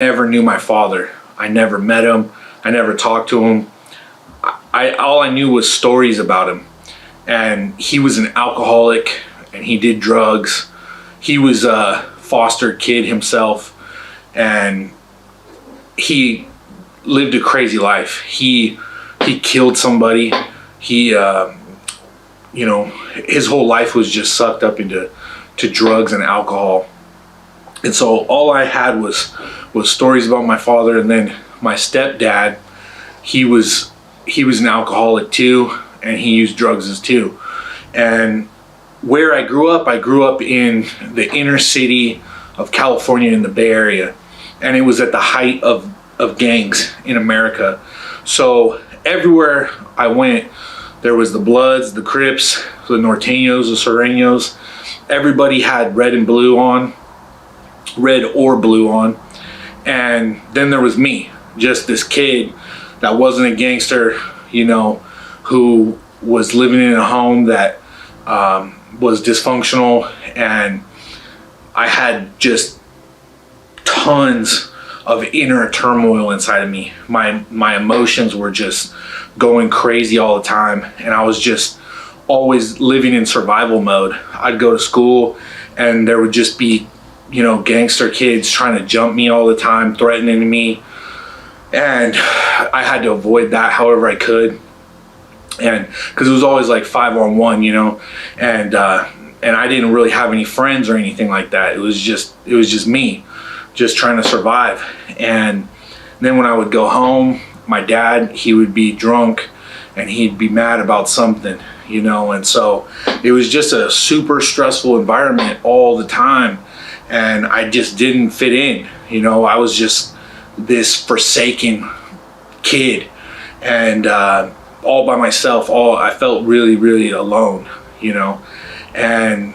Never knew my father. I never met him. I never talked to him. All I knew was stories about him. And he was an alcoholic and he did drugs. He was a foster kid himself and he lived a crazy life. He killed somebody. He his whole life was just sucked up into drugs and alcohol. And so all I had was stories about my father. And then my stepdad, he was an alcoholic too, and he used drugs as too. And where I grew up in the inner city of California in the Bay Area, and it was at the height of gangs in America. So everywhere I went, there was the Bloods, the Crips, the Norteños, the Sureños. Everybody had red or blue on. And then there was me, just this kid that wasn't a gangster, who was living in a home that was dysfunctional. And I had just tons of inner turmoil inside of me. My emotions were just going crazy all the time. And I was just always living in survival mode. I'd go to school and there would just be gangster kids trying to jump me all the time, threatening me. And I had to avoid that however I could. And because it was always like 5-on-1, and I didn't really have any friends or anything like that. It was just me, just trying to survive. And then when I would go home, my dad, he would be drunk and he'd be mad about something, and so it was just a super stressful environment all the time. And I just didn't fit in. I was just this forsaken kid and all by myself. I felt really, really alone, and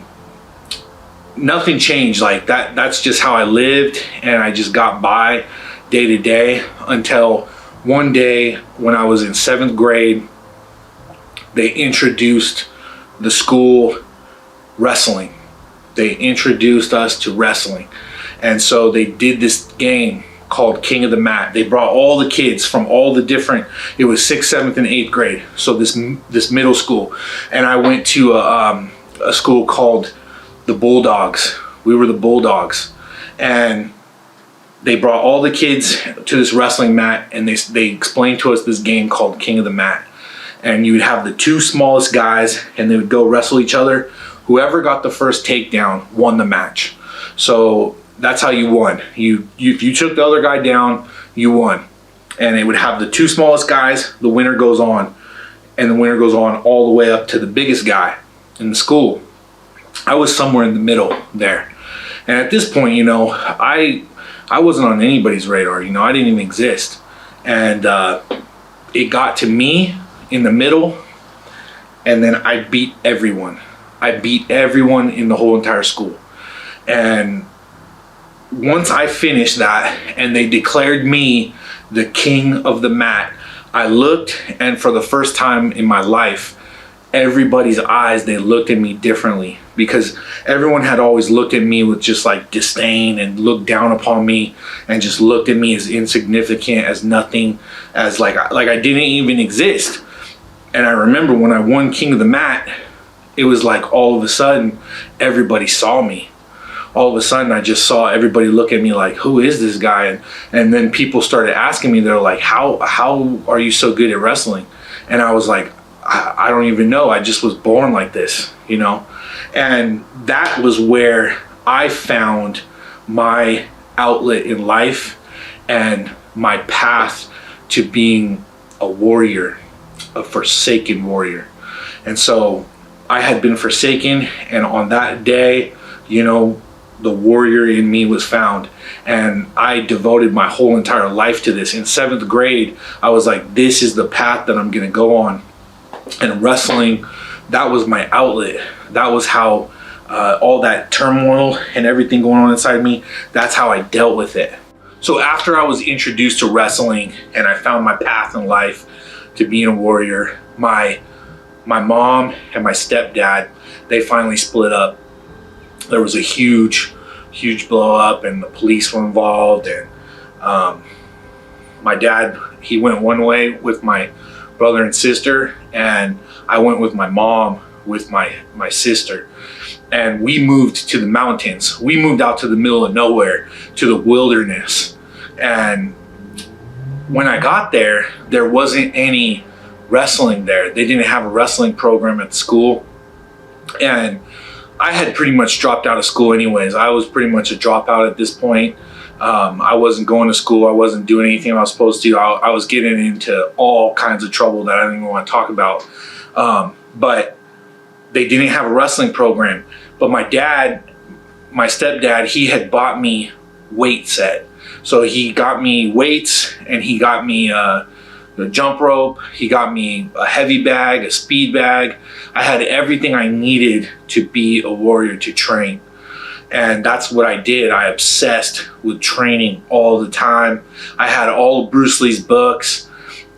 nothing changed like that. That's just how I lived, and I just got by day to day until one day when I was in 7th grade, they introduced the school wrestling. They introduced us to wrestling. And so they did this game called King of the Mat. They brought all the kids from all the different, it was 6th, 7th, and 8th grade. So this middle school. And I went to a school called the Bulldogs. We were the Bulldogs. And they brought all the kids to this wrestling mat and they explained to us this game called King of the Mat. And you would have the 2 smallest guys and they would go wrestle each other. Whoever got the first takedown won the match. So that's how you won. If you took the other guy down, you won. And they would have the 2 smallest guys, the winner goes on. And the winner goes on all the way up to the biggest guy in the school. I was somewhere in the middle there. And at this point, I wasn't on anybody's radar. I didn't even exist. And it got to me in the middle. And then I beat everyone. I beat everyone in the whole entire school. And once I finished that and they declared me the king of the mat, I looked, and for the first time in my life, everybody's eyes, they looked at me differently, because everyone had always looked at me with just like disdain and looked down upon me and just looked at me as insignificant, as nothing, as like I didn't even exist. And I remember when I won King of the Mat, it was like all of a sudden everybody saw me. All of a sudden I just saw everybody look at me like, who is this guy? And then people started asking me, they're like, how are you so good at wrestling? And I was like, I don't even know. I just was born like this, And that was where I found my outlet in life and my path to being a warrior, a forsaken warrior. And so I had been forsaken, and on that day, the warrior in me was found, and I devoted my whole entire life to this. In 7th grade, I was like, this is the path that I'm gonna go on. And wrestling, that was my outlet. That was how all that turmoil and everything going on inside me, that's how I dealt with it. So after I was introduced to wrestling and I found my path in life to being a warrior, my mom and my stepdad, they finally split up. There was a huge blow up, and the police were involved, and My dad, he went one way with my brother and sister, and I went with my mom with my sister. And we moved to the mountains. We moved out to the middle of nowhere, to the wilderness. And when I got there, there wasn't any wrestling there. They didn't have a wrestling program at the school. And I had pretty much dropped out of school anyways. I was pretty much a dropout at this point. I wasn't going to school. I wasn't doing anything I was supposed to. I was getting into all kinds of trouble that I don't even want to talk about. But they didn't have a wrestling program. But my dad, my stepdad, he had bought me weight set. So he got me weights, and he got me the jump rope. He got me a heavy bag, a speed bag. I had everything I needed to be a warrior, to train. And that's what I did. I obsessed with training all the time. I had all of Bruce Lee's books,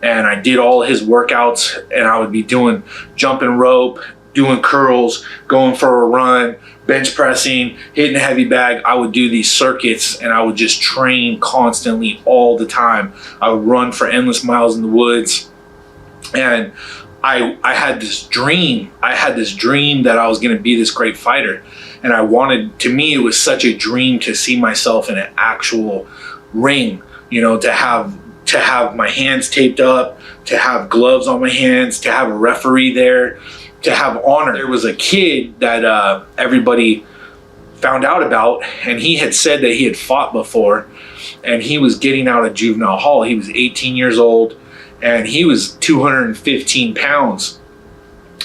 and I did all his workouts, and I would be doing jumping rope, doing curls, going for a run, bench pressing, hitting a heavy bag. I would do these circuits, and I would just train constantly all the time. I would run for endless miles in the woods. And I had this dream. I had this dream that I was going to be this great fighter. And I wanted, to me, it was such a dream to see myself in an actual ring, you know, to have my hands taped up, to have gloves on my hands, to have a referee there, to have honor. There was a kid that everybody found out about, and he had said that he had fought before, and he was getting out of juvenile hall. He was 18 years old, and he was 215 pounds.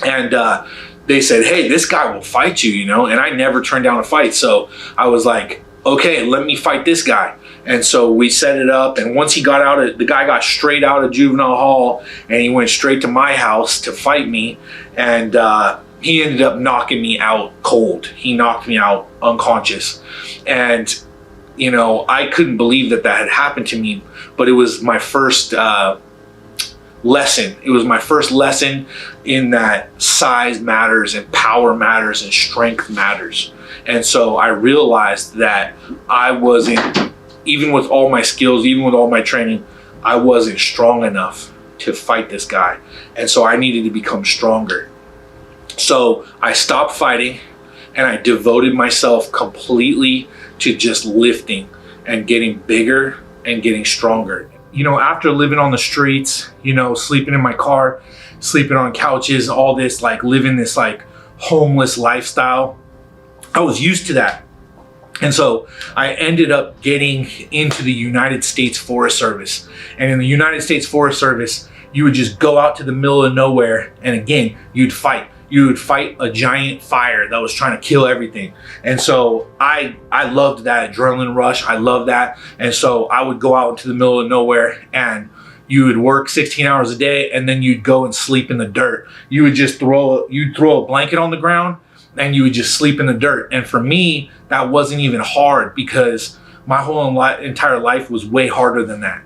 And they said, hey, this guy will fight you, you know, and I never turned down a fight. So I was like, okay, let me fight this guy. And so we set it up, and once he got out, the guy got straight out of juvenile hall, and he went straight to my house to fight me, and he ended up knocking me out cold. He knocked me out unconscious. And, you know, I couldn't believe that had happened to me, but it was my first lesson. It was my first lesson in that size matters, and power matters, and strength matters. And so I realized that I wasn't, even with all my skills, even with all my training, I wasn't strong enough to fight this guy. And so I needed to become stronger. So I stopped fighting, and I devoted myself completely to just lifting and getting bigger and getting stronger. You know, after living on the streets, you know, sleeping in my car, sleeping on couches, all this, like living this like homeless lifestyle, I was used to that. And so I ended up getting into the United States Forest Service. And in the United States Forest Service, you would just go out to the middle of nowhere, and again, you'd fight. You would fight a giant fire that was trying to kill everything. And so I loved that adrenaline rush. I loved that. And so I would go out into the middle of nowhere, and you would work 16 hours a day, and then you'd go and sleep in the dirt. You would just throw a blanket on the ground, and you would just sleep in the dirt. And for me, that wasn't even hard, because my whole entire life was way harder than that.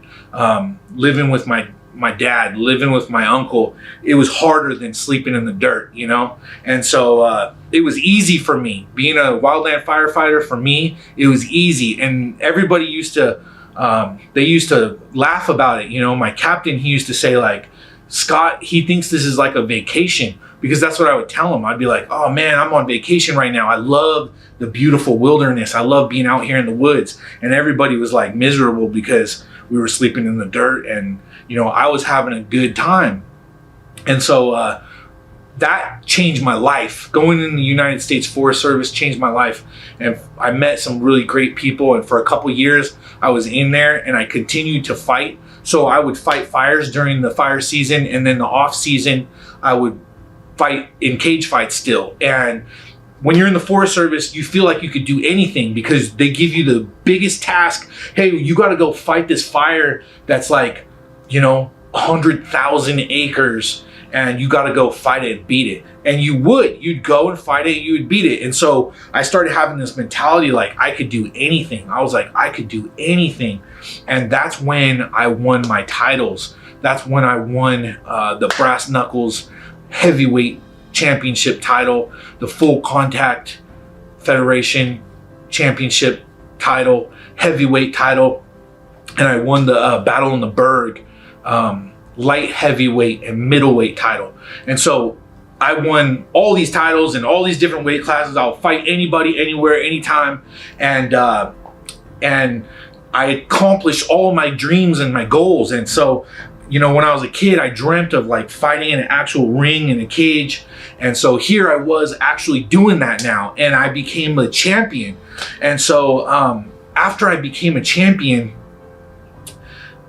Living with my dad, living with my uncle, it was harder than sleeping in the dirt, you know? And so it was easy for me. Being a wildland firefighter, for me, it was easy. And everybody used to, they used to laugh about it. You know, my captain, he used to say, like, Scott, he thinks this is like a vacation, because that's what I would tell him. I'd be like, oh man, I'm on vacation right now. I love the beautiful wilderness. I love being out here in the woods. And everybody was like miserable because we were sleeping in the dirt, and, you know, I was having a good time. And so that changed my life. Going in the United States Forest Service changed my life. And I met some really great people. And for a couple years, I was in there, and I continued to fight. So I would fight fires during the fire season, and then the off season, I would fight in cage fights still. And when you're in the Forest Service, you feel like you could do anything, because they give you the biggest task. Hey, you got to go fight this fire that's like, you know, 100,000 acres, and you got to go fight it and beat it. And you'd go and fight it, you would beat it. And so I started having this mentality, like I could do anything. I was like, I could do anything. And that's when I won my titles. That's when I won the Brass Knuckles Heavyweight Championship title, the Full Contact Federation Championship title, heavyweight title. and I won the Battle in the Berg light heavyweight and middleweight title. And so I won all these titles in all these different weight classes. I'll fight anybody, anywhere, anytime. And I accomplished all my dreams and my goals. And so, you know, when I was a kid, I dreamt of like fighting in an actual ring in a cage. And so here I was actually doing that now, and I became a champion. And so after I became a champion,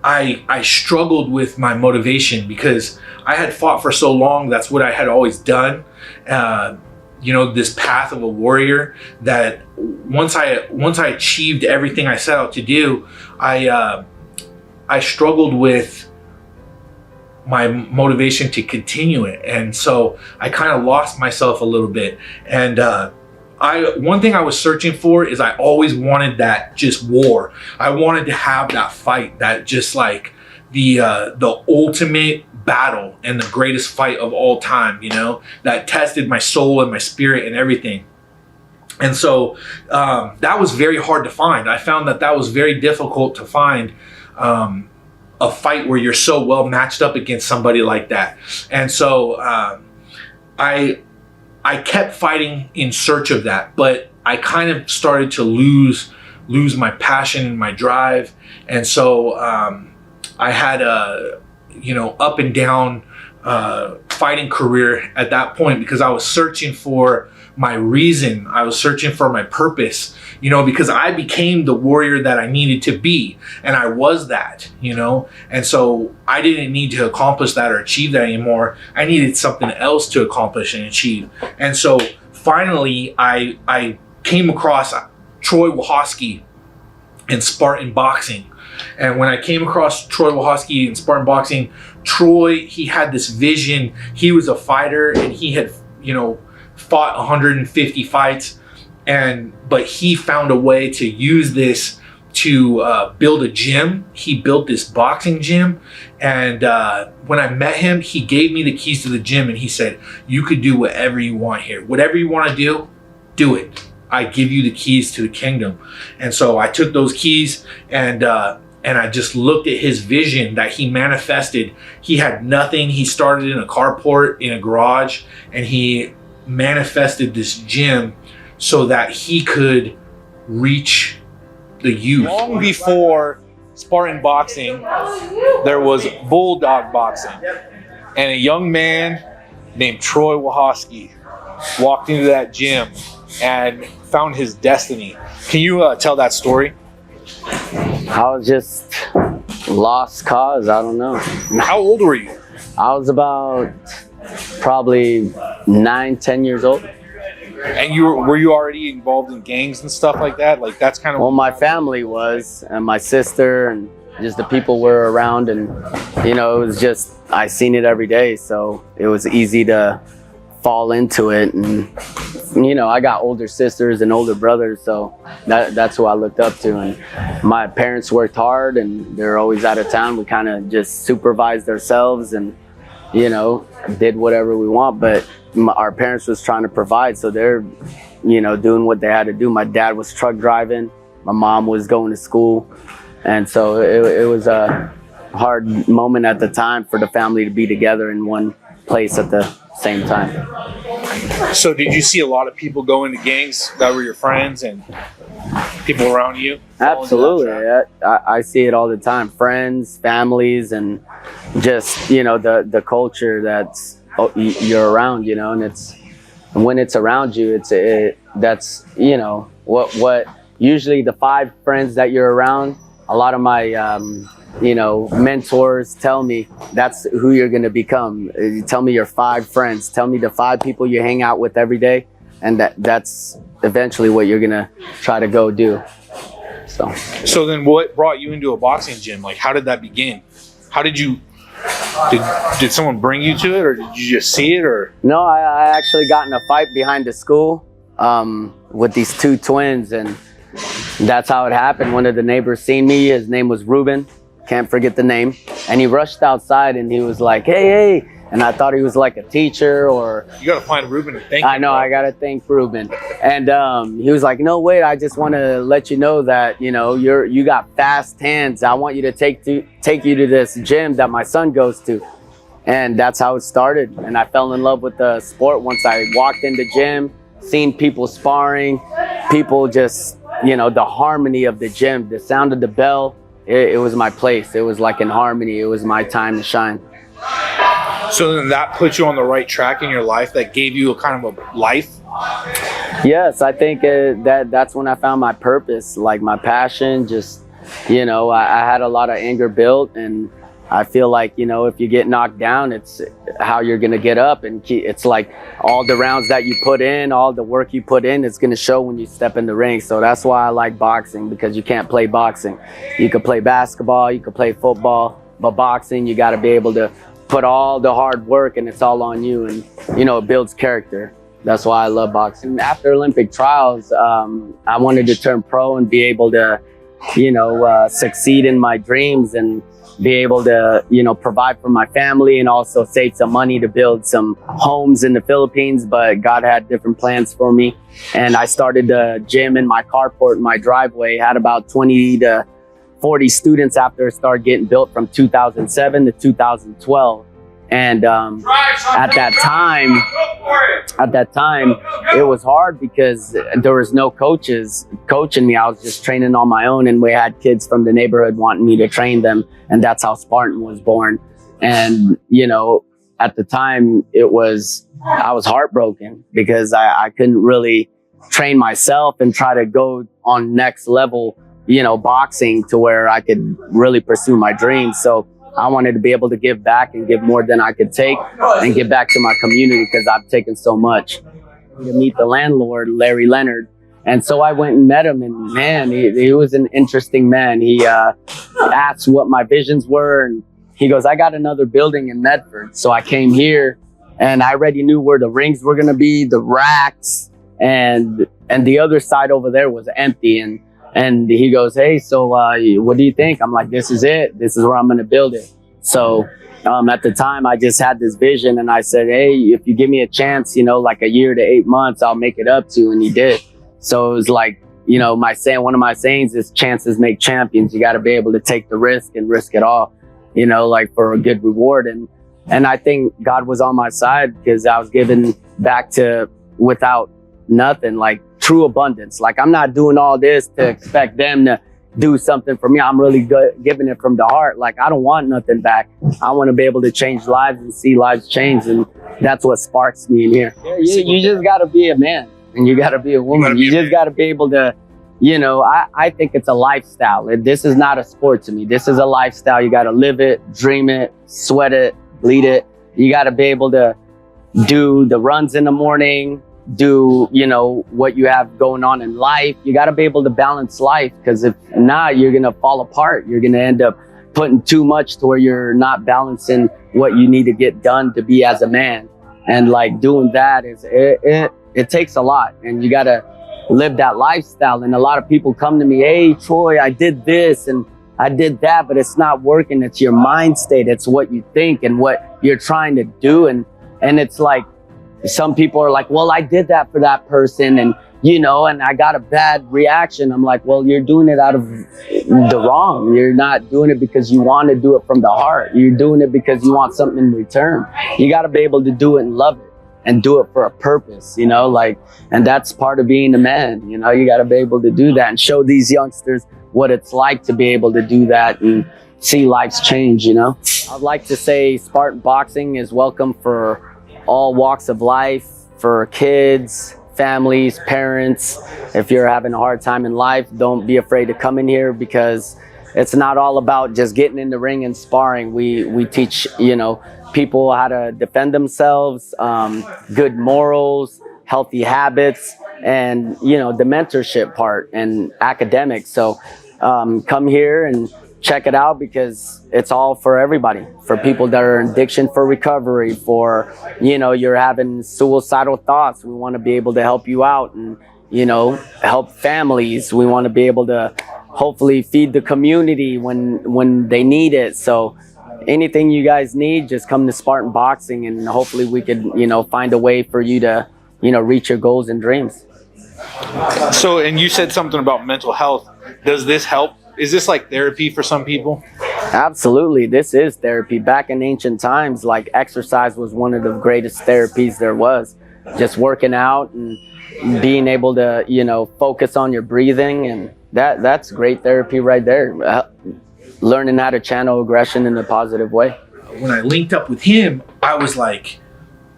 I struggled with my motivation because I had fought for so long. That's what I had always done. You know, this path of a warrior, that once I achieved everything I set out to do, I struggled with my motivation to continue it. And so I kind of lost myself a little bit. And one thing I was searching for is I always wanted that just war. I wanted to have that fight, that just like the ultimate battle and the greatest fight of all time, you know, that tested my soul and my spirit and everything. And so that was very hard to find. I found that was very difficult to find, a fight where you're so well matched up against somebody like that. And so I kept fighting in search of that, but I kind of started to lose my passion and my drive. And so I had a, you know, up and down fighting career at that point, because I was searching for my reason. I was searching for my purpose, you know, because I became the warrior that I needed to be, and I was that, you know. And so I didn't need to accomplish that or achieve that anymore. I needed something else to accomplish and achieve. And so finally I came across Troy Wachowski in Spartan Boxing. And when I came across Troy Wachowski in Spartan Boxing, Troy, he had this vision. He was a fighter, and he had, you know, fought 150 fights, but he found a way to use this to build a gym. He built this boxing gym, and when I met him, he gave me the keys to the gym, and he said, "You could do whatever you want here. Whatever you want to do it. I give you the keys to the kingdom." And so I took those keys, and I just looked at his vision that he manifested. He had nothing. He started in a carport in a garage, and he manifested this gym so that he could reach the youth. Long before Spartan Boxing, there was Bulldog Boxing, and a young man named Troy Wachowski walked into that gym and found his destiny. Can you tell that story? I was just lost cause. I don't know. How old were you? I was about probably 9-10 years old. And were you already involved in gangs and stuff like that? Like, that's kind of... Well, my family was, and my sister, and just the people were around, and you know, it was just, I seen it every day, so it was easy to fall into it. And you know, I got older sisters and older brothers, so that's who I looked up to. And my parents worked hard, and they're always out of town. We kind of just supervised ourselves, and you know, did whatever we want. But our parents was trying to provide, so they're, you know, doing what they had to do. My dad was truck driving, my mom was going to school, and so it was a hard moment at the time for the family to be together in one place at the same time. So did you see a lot of people go into gangs that were your friends and people around you? Absolutely. I see it all the time. Friends, families, and just, you know, the culture that's you're around, you know. And when it's around you, that's, you know, what usually the 5 friends that you're around, a lot of my you know, mentors tell me that's who you're going to become. You tell me your 5 friends, tell me the 5 people you hang out with every day, and that's eventually what you're going to try to go do. So then what brought you into a boxing gym? Like, how did that begin? How did you, did someone bring you to it, or did you just see it? Or no, I actually got in a fight behind the school with these 2 twins, and that's how it happened. One of the neighbors seen me. His name was Ruben. Can't forget the name. And he rushed outside, and he was like, hey, and I thought he was like a teacher or. You gotta find Ruben and thank him. I know, I gotta thank Ruben. And he was like, no, wait, I just want to let you know that, you know, you got fast hands. I want you to take you to this gym that my son goes to. And that's how it started. And I fell in love with the sport once I walked in the gym, seen people sparring, people just, you know, the harmony of the gym, the sound of the bell. It was my place. It was like in harmony. It was my time to shine. So then that put you on the right track in your life, that gave you a kind of a life? Yes, I think that's when I found my purpose, like my passion. Just, you know, I had a lot of anger built, and I feel like, you know, if you get knocked down, it's how you're going to get up. And it's like all the rounds that you put in, all the work you put in, it's going to show when you step in the ring. So that's why I like boxing, because you can't play boxing. You could play basketball, you could play football, but boxing, you got to be able to put all the hard work, and it's all on you. And, you know, it builds character. That's why I love boxing. After Olympic trials, I wanted to turn pro and be able to, you know, succeed in my dreams and be able to, you know, provide for my family and also save some money to build some homes in the Philippines. But God had different plans for me. And I started a gym in my carport, in my driveway, had about 20 to 40 students after it started getting built from 2007 to 2012. And at that time, it was hard because there was no coaches coaching me. I was just training on my own, and we had kids from the neighborhood wanting me to train them. And that's how Spartan was born. And, you know, at the time I was heartbroken because I couldn't really train myself and try to go on next level, you know, boxing to where I could really pursue my dreams. So I wanted to be able to give back and give more than I could take and give back to my community, because I've taken so much. To meet the landlord, Larry Leonard. And so I went and met him, and man, he was an interesting man. He asked what my visions were, and he goes, I got another building in Medford. So I came here, and I already knew where the rings were going to be, the racks, and the other side over there was empty. And he goes, hey, so what do you think? I'm like, this is it. This is where I'm going to build it. So at the time, I just had this vision, and I said, hey, if you give me a chance, you know, like a year to 8 months, I'll make it up to. And he did. So it was like, you know, one of my sayings is chances make champions. You got to be able to take the risk and risk it all, you know, like for a good reward. And I think God was on my side, because I was given back to without nothing, like true abundance. Like, I'm not doing all this to expect them to do something for me. I'm really giving it from the heart. Like, I don't want nothing back. I want to be able to change lives and see lives change. And that's what sparks me in here. You just got to be a man, and you got to be a woman. You just got to be able to, you know, I think it's a lifestyle. This is not a sport to me. This is a lifestyle. You got to live it, dream it, sweat it, bleed it. You got to be able to do the runs in the morning, do, you know, what you have going on in life. You got to be able to balance life, because if not, you're going to fall apart. You're going to end up putting too much to where you're not balancing what you need to get done to be as a man. And like doing that it takes a lot, and you got to live that lifestyle. And a lot of people come to me, hey, Troy, I did this and I did that, but it's not working. It's your mind state. It's what you think and what you're trying to do. And it's like, some people are like, well, I did that for that person, and, you know, and I got a bad reaction. I'm like, well, you're doing it out of the wrong. You're not doing it because you want to do it from the heart. You're doing it because you want something in return. You got to be able to do it and love it and do it for a purpose, you know, like, and that's part of being a man. You know, you got to be able to do that and show these youngsters what it's like to be able to do that and see lives change, you know. I'd like to say Spartan Boxing is welcome for all walks of life, for kids, families, parents. If you're having a hard time in life, don't be afraid to come in here, because it's not all about just getting in the ring and sparring. We teach, you know, people how to defend themselves, good morals, healthy habits, and, you know, the mentorship part and academics. So come here and check it out, because it's all for everybody, for people that are in addiction, for recovery, for, you know, you're having suicidal thoughts. We want to be able to help you out and, you know, help families. We want to be able to hopefully feed the community when they need it. So anything you guys need, just come to Spartan Boxing, and hopefully we could, find a way for you to, reach your goals and dreams. So, and you said something about mental health. Does this help? Is this like therapy for some people? Absolutely. This is therapy. Back in ancient times, like, exercise was one of the greatest therapies there was. Just working out and being able to, focus on your breathing, and that's great therapy right there. Learning how to channel aggression in a positive way. When I linked up with him, I was like,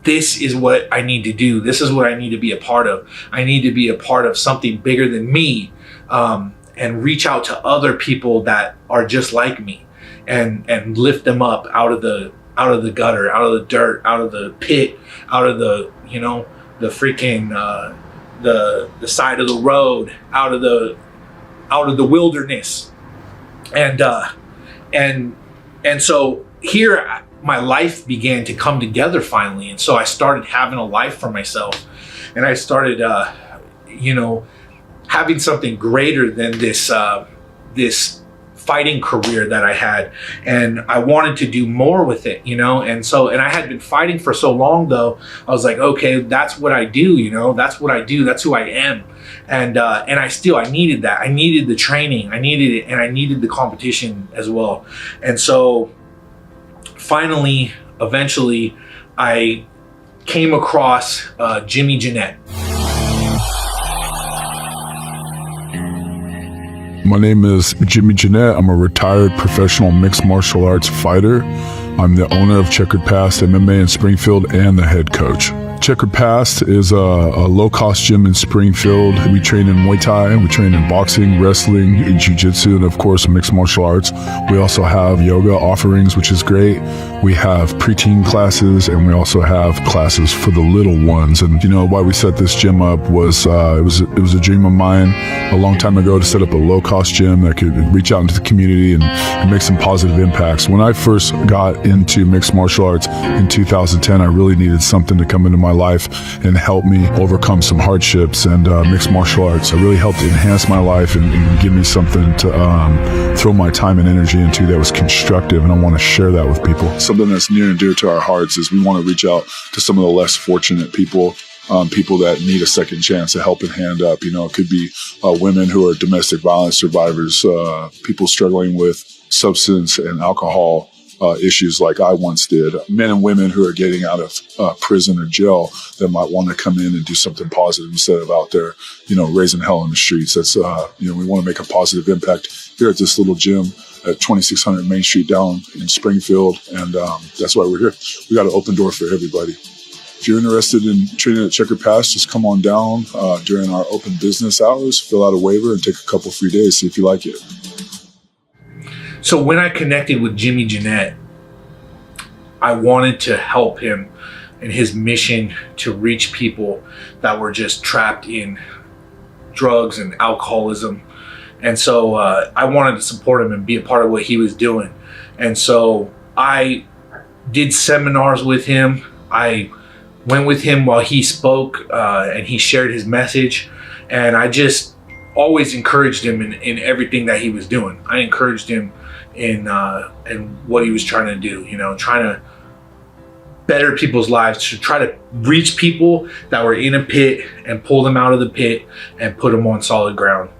this is what I need to do. This is what I need to be a part of. I need to be a part of something bigger than me, and reach out to other people that are just like me, and lift them up out of the gutter, out of the dirt, out of the pit, out of the the freaking the side of the road, out of the wilderness, and so here my life began to come together finally, and so I started having a life for myself, and I started having something greater than this fighting career that I had, and I wanted to do more with it, and I had been fighting for so long, though. I was like, okay, that's what I do, that's what I do, that's who I am, and I needed that. I needed the training, I needed it, and I needed the competition as well. And so finally, eventually, I came across Jimmy Jeanette. My name is Jimmy Jeanette. I'm a retired professional mixed martial arts fighter. I'm the owner of Checkered Past MMA in Springfield and the head coach. Checkered Past is a low-cost gym in Springfield. We train in Muay Thai, we train in boxing, wrestling, and jiu-jitsu, and of course mixed martial arts. We also have yoga offerings, which is great. We have preteen classes, and we also have classes for the little ones. And why we set this gym up was it was a dream of mine a long time ago to set up a low-cost gym that could reach out into the community and make some positive impacts. When I first got into mixed martial arts in 2010, I really needed something to come into my life and help me overcome some hardships, and mixed martial arts really helped enhance my life and give me something to throw my time and energy into that was constructive, and I want to share that with people. Something that's near and dear to our hearts is we want to reach out to some of the less fortunate people, people that need a second chance, a helping hand up. It could be women who are domestic violence survivors, people struggling with substance and alcohol issues like I once did, men and women who are getting out of prison or jail that might want to come in and do something positive instead of out there, raising hell in the streets. That's, we want to make a positive impact here at this little gym at 2600 Main Street down in Springfield, and that's why we're here. We got an open door for everybody. If you're interested in training at Checkered Past, just come on down during our open business hours, fill out a waiver, and take a couple free days, see if you like it. So when I connected with Jimmy Jeanette, I wanted to help him in his mission to reach people that were just trapped in drugs and alcoholism. And so I wanted to support him and be a part of what he was doing. And so I did seminars with him. I went with him while he spoke and he shared his message. And I just always encouraged him in everything that he was doing. I encouraged him in what he was trying to do, trying to better people's lives, to try to reach people that were in a pit and pull them out of the pit and put them on solid ground.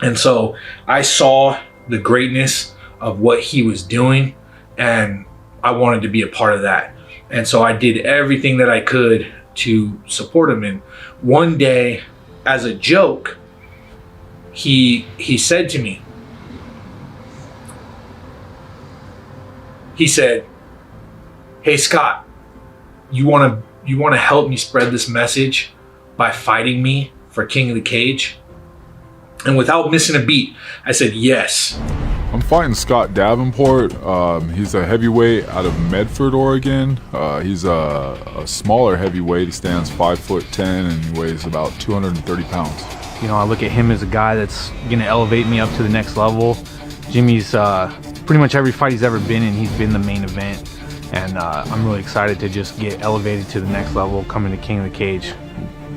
And so I saw the greatness of what he was doing, and I wanted to be a part of that. And so I did everything that I could to support him. And one day, as a joke, he said to me, he said, "Hey Scott, you want to help me spread this message by fighting me for King of the Cage?" And without missing a beat, I said yes. I'm fighting Scott Davenport. He's a heavyweight out of Medford, Oregon. He's a smaller heavyweight. He stands 5'10" and he weighs about 230 pounds. I look at him as a guy that's going to elevate me up to the next level. Jimmy's pretty much every fight he's ever been in, he's been the main event. And I'm really excited to just get elevated to the next level, coming to King of the Cage.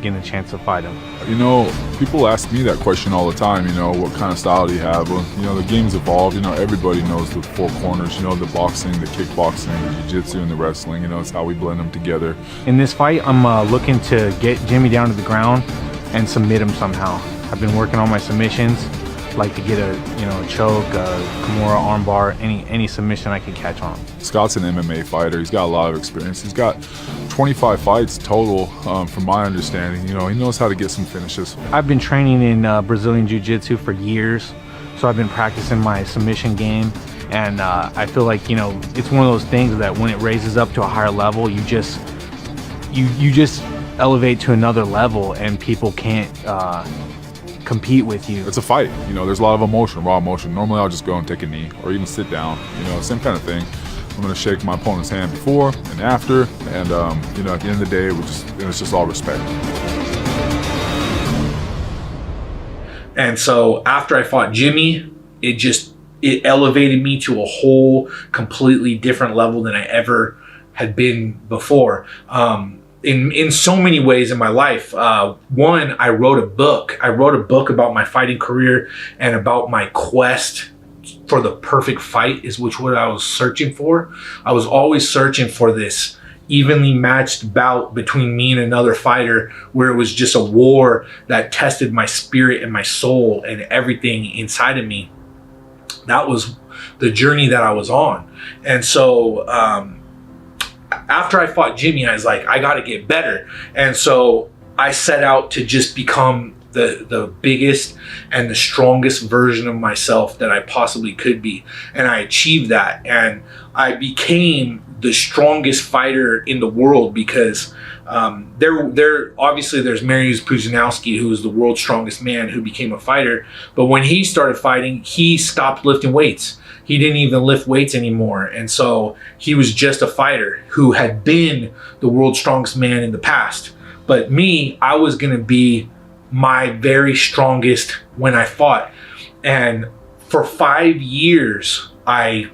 getting a chance to fight him. You know, people ask me that question all the time, you know, what kind of style do you have? Well, you know, the game's evolved. You know, everybody knows the four corners, you know, the boxing, the kickboxing, the jiu-jitsu, and the wrestling. You know, it's how we blend them together. In this fight, I'm looking to get Jimmy down to the ground and submit him somehow. I've been working on my submissions, like to get a choke, a Kimura armbar, any submission I can catch on him. Scott's an MMA fighter. He's got a lot of experience. He's got 25 fights total, from my understanding. You know, he knows how to get some finishes. I've been training in Brazilian Jiu-Jitsu for years, so I've been practicing my submission game, and I feel like, you know, it's one of those things that when it raises up to a higher level, you just elevate to another level, and people can't compete with you. It's a fight. You know, there's a lot of emotion, raw emotion. Normally I'll just go and take a knee or even sit down, you know, same kind of thing. I'm going to shake my opponent's hand before and after, and you know, at the end of the day, it's just all respect. And so after I fought Jimmy, it elevated me to a whole completely different level than I ever had been before. In so many ways in my life. One, I wrote a book. I wrote a book about my fighting career and about my quest for the perfect fight, is what I was searching for. I was always searching for this evenly matched bout between me and another fighter, where it was just a war that tested my spirit and my soul and everything inside of me. That was the journey that I was on. And so after I fought Jimmy, I was like, I got to get better. And so I set out to just become the biggest and the strongest version of myself that I possibly could be. And I achieved that. And I became the strongest fighter in the world because obviously there's Mariusz Pudzianowski, who was the world's strongest man, who became a fighter. But when he started fighting, he stopped lifting weights. He didn't even lift weights anymore. And so he was just a fighter who had been the world's strongest man in the past. But me, I was going to be my very strongest when I fought. And for 5 years, I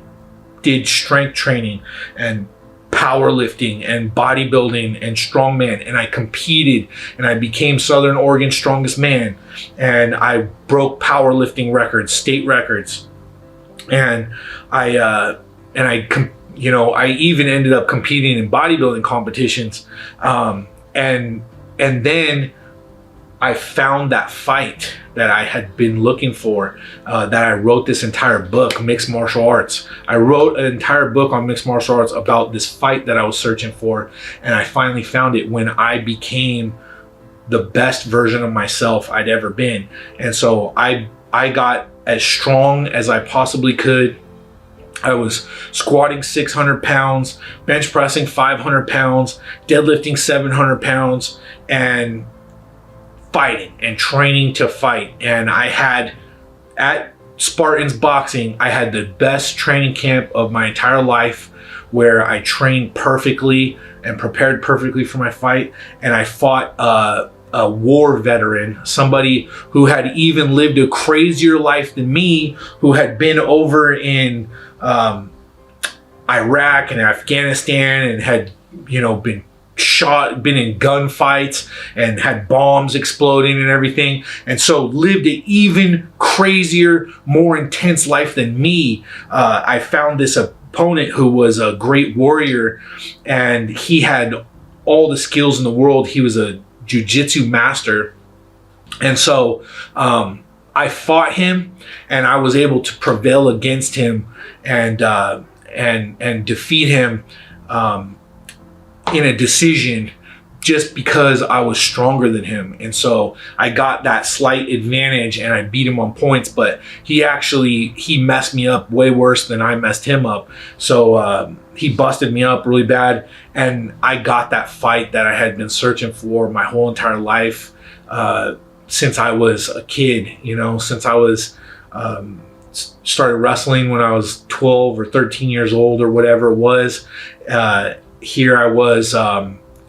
did strength training and powerlifting and bodybuilding and strongman, and I competed, and I became Southern Oregon's strongest man, and I broke powerlifting records, state records. And I even ended up competing in bodybuilding competitions. And then I found that fight that I had been looking for, that I wrote this entire book, Mixed Martial Arts. I wrote an entire book on mixed martial arts about this fight that I was searching for. And I finally found it when I became the best version of myself I'd ever been. And so I got as strong as I possibly could. I was squatting 600 pounds, bench pressing 500 pounds, deadlifting 700 pounds, and fighting and training to fight. And I had, at Spartans Boxing, I had the best training camp of my entire life, where I trained perfectly and prepared perfectly for my fight. And I fought a war veteran, somebody who had even lived a crazier life than me, who had been over in Iraq and Afghanistan and had, been shot, been in gunfights and had bombs exploding and everything. And so lived an even crazier, more intense life than me. I found this opponent who was a great warrior, and he had all the skills in the world. He was a jiu-jitsu master. And so I fought him, and I was able to prevail against him and defeat him in a decision, just because I was stronger than him. And so I got that slight advantage and I beat him on points, but he messed me up way worse than I messed him up. So he busted me up really bad, and I got that fight that I had been searching for my whole entire life, since I was a kid, since I was started wrestling when I was 12 or 13 years old or whatever it was. Here I was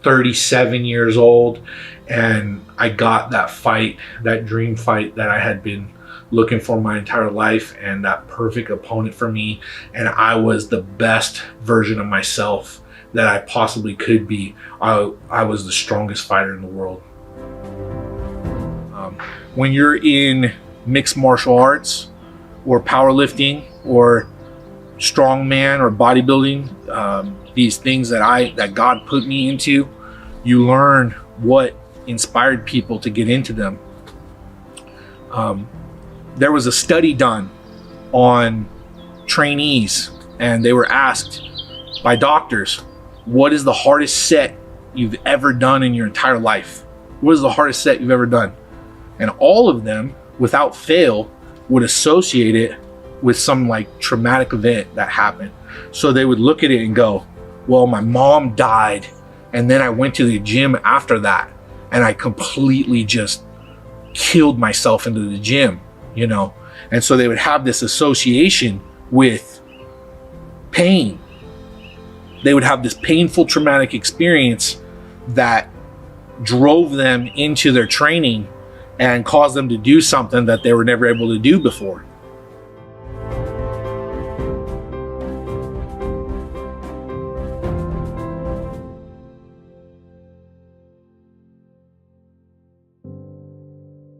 37 years old, and I got that fight, that dream fight that I had been looking for my entire life, and that perfect opponent for me. And I was the best version of myself that I possibly could be. I was the strongest fighter in the world. when you're in mixed martial arts or powerlifting or strongman or bodybuilding, these things that God put me into, you learn what inspired people to get into them. There was a study done on trainees, and they were asked by doctors, what is the hardest set you've ever done in your entire life? What is the hardest set you've ever done? And all of them, without fail, would associate it with some like traumatic event that happened. So they would look at it and go, well, my mom died, and then I went to the gym after that, and I completely just killed myself into the gym, you know? And so they would have this association with pain. They would have this painful, traumatic experience that drove them into their training and caused them to do something that they were never able to do before.